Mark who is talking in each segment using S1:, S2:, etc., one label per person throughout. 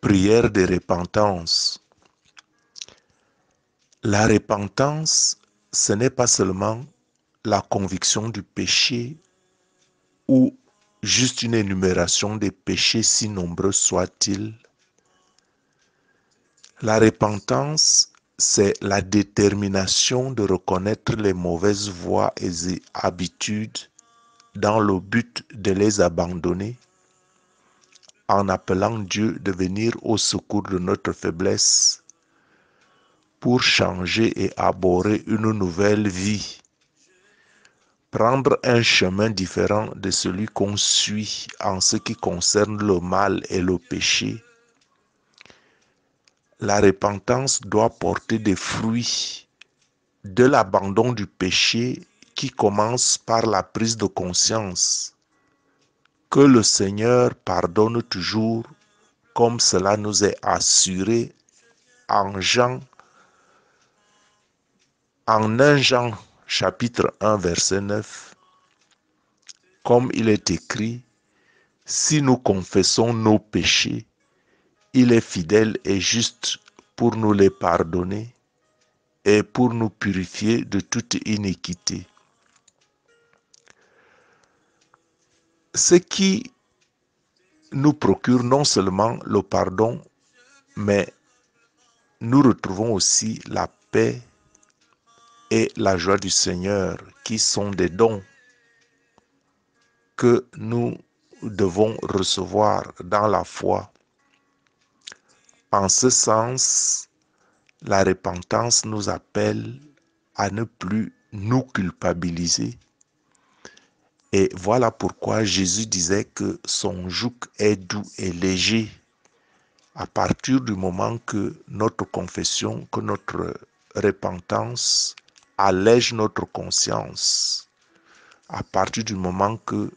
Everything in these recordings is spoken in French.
S1: Prière de repentance. La repentance, ce n'est pas seulement la conviction du péché ou juste une énumération des péchés si nombreux soient-ils. La repentance, c'est la détermination de reconnaître les mauvaises voies et habitudes dans le but de les abandonner, en appelant Dieu de venir au secours de notre faiblesse pour changer et aborder une nouvelle vie, prendre un chemin différent de celui qu'on suit en ce qui concerne le mal et le péché. La repentance doit porter des fruits de l'abandon du péché qui commence par la prise de conscience que le Seigneur pardonne toujours, comme cela nous est assuré en 1 Jean chapitre 1 verset 9, comme il est écrit: si nous confessons nos péchés, il est fidèle et juste pour nous les pardonner et pour nous purifier de toute iniquité. Ce qui nous procure non seulement le pardon, mais nous retrouvons aussi la paix et la joie du Seigneur, qui sont des dons que nous devons recevoir dans la foi. En ce sens, la repentance nous appelle à ne plus nous culpabiliser. Et voilà pourquoi Jésus disait que son joug est doux et léger. À partir du moment que notre confession, que notre repentance allège notre conscience, à partir du moment que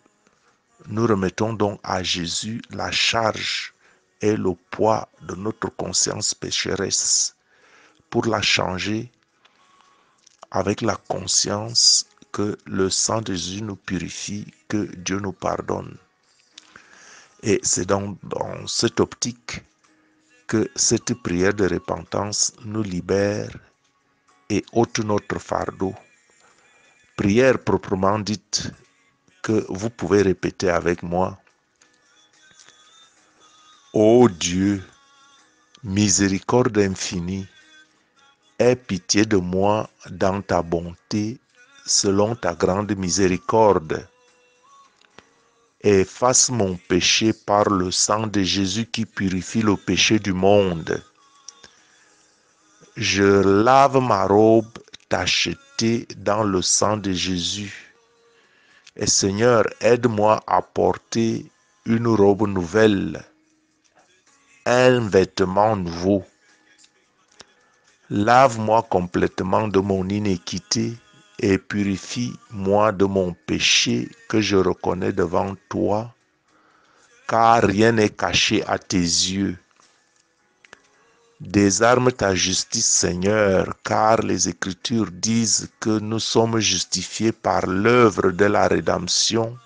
S1: nous remettons donc à Jésus la charge et le poids de notre conscience pécheresse pour la changer avec la conscience que le sang de Jésus nous purifie, que Dieu nous pardonne. Et c'est dans cette optique que cette prière de repentance nous libère et ôte notre fardeau. Prière proprement dite que vous pouvez répéter avec moi. Ô Dieu, miséricorde infinie, aie pitié de moi dans ta bonté, selon ta grande miséricorde. Efface mon péché par le sang de Jésus qui purifie le péché du monde. Je lave ma robe tachetée dans le sang de Jésus. Et Seigneur, aide-moi à porter une robe nouvelle, un vêtement nouveau. Lave-moi complètement de mon iniquité et purifie-moi de mon péché que je reconnais devant toi, car rien n'est caché à tes yeux. Désarme ta justice, Seigneur, car les Écritures disent que nous sommes justifiés par l'œuvre de la rédemption.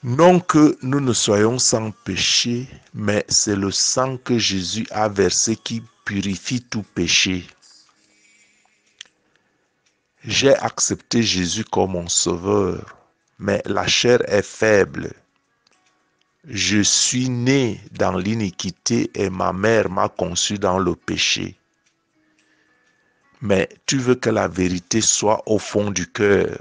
S1: Non que nous ne soyons sans péché, mais c'est le sang que Jésus a versé qui purifie tout péché. J'ai accepté Jésus comme mon sauveur, mais la chair est faible. Je suis né dans l'iniquité et ma mère m'a conçu dans le péché. Mais tu veux que la vérité soit au fond du cœur.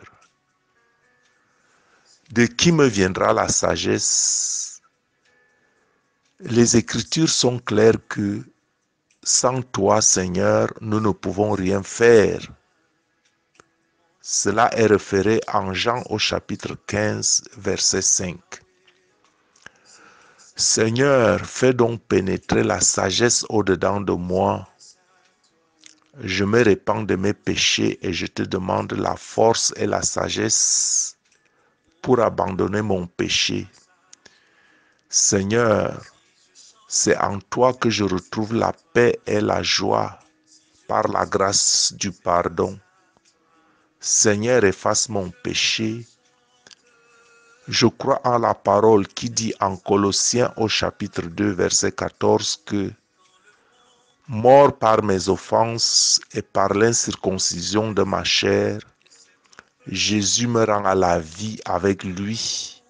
S1: De qui me viendra la sagesse? Les Écritures sont claires que sans toi, Seigneur, nous ne pouvons rien faire. Cela est référé en Jean au chapitre 15, verset 5. Seigneur, fais donc pénétrer la sagesse au-dedans de moi. Je me répands de mes péchés et je te demande la force et la sagesse pour abandonner mon péché. Seigneur, c'est en toi que je retrouve la paix et la joie par la grâce du pardon. Seigneur, efface mon péché, Je crois en la parole qui dit en Colossiens au chapitre 2, verset 14 que mort par mes offenses et par l'incirconcision de ma chair, Jésus me rend à la vie avec lui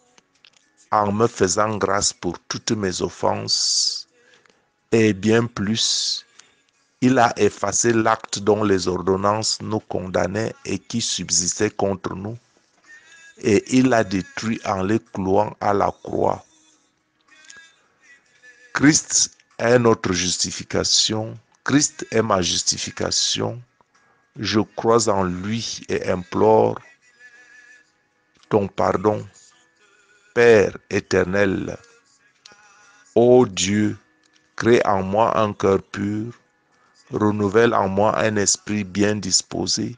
S1: en me faisant grâce pour toutes mes offenses et bien plus, il a effacé l'acte dont les ordonnances nous condamnaient et qui subsistait contre nous et il l'a détruit en les clouant à la croix. Christ est notre justification. Christ est ma justification. Je crois en lui et implore ton pardon. Père éternel, ô Dieu, crée en moi un cœur pur, renouvelle en moi un esprit bien disposé,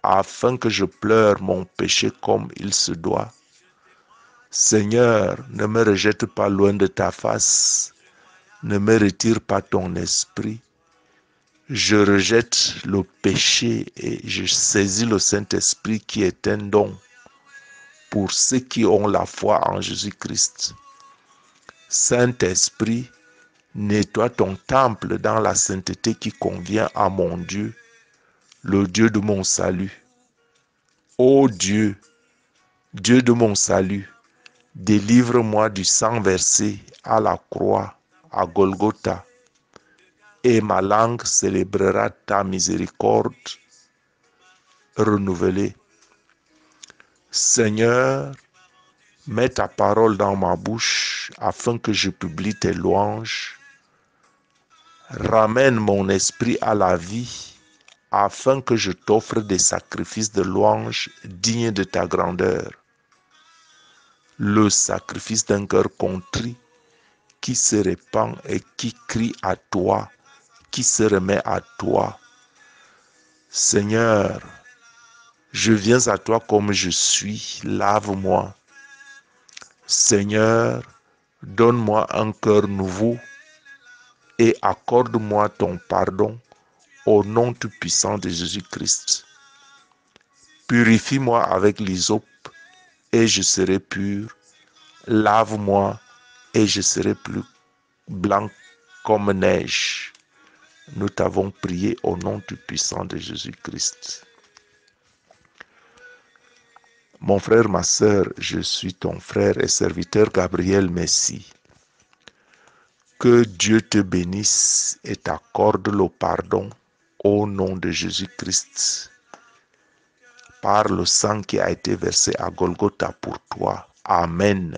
S1: afin que je pleure mon péché comme il se doit. Seigneur, ne me rejette pas loin de ta face, ne me retire pas ton esprit. Je rejette le péché et je saisis le Saint-Esprit qui est un don pour ceux qui ont la foi en Jésus-Christ. Saint-Esprit, nettoie ton temple dans la sainteté qui convient à mon Dieu, le Dieu de mon salut. Ô Dieu, Dieu de mon salut, délivre-moi du sang versé à la croix, à Golgotha, et ma langue célébrera ta miséricorde renouvelée. Seigneur, mets ta parole dans ma bouche afin que je publie tes louanges. Ramène mon esprit à la vie afin que je t'offre des sacrifices de louange dignes de ta grandeur. Le sacrifice d'un cœur contrit qui se répand et qui crie à toi, qui se remet à toi. Seigneur, je viens à toi comme je suis, lave-moi. Seigneur, donne-moi un cœur nouveau et accorde-moi ton pardon au nom tout puissant de Jésus-Christ. Purifie-moi avec l'hysope et je serai pur. Lave-moi et je serai plus blanc comme neige. Nous t'avons prié au nom tout puissant de Jésus-Christ. Mon frère, ma sœur, je suis ton frère et serviteur Gabriel Messi. Que Dieu te bénisse et t'accorde le pardon au nom de Jésus-Christ par le sang qui a été versé à Golgotha pour toi. Amen.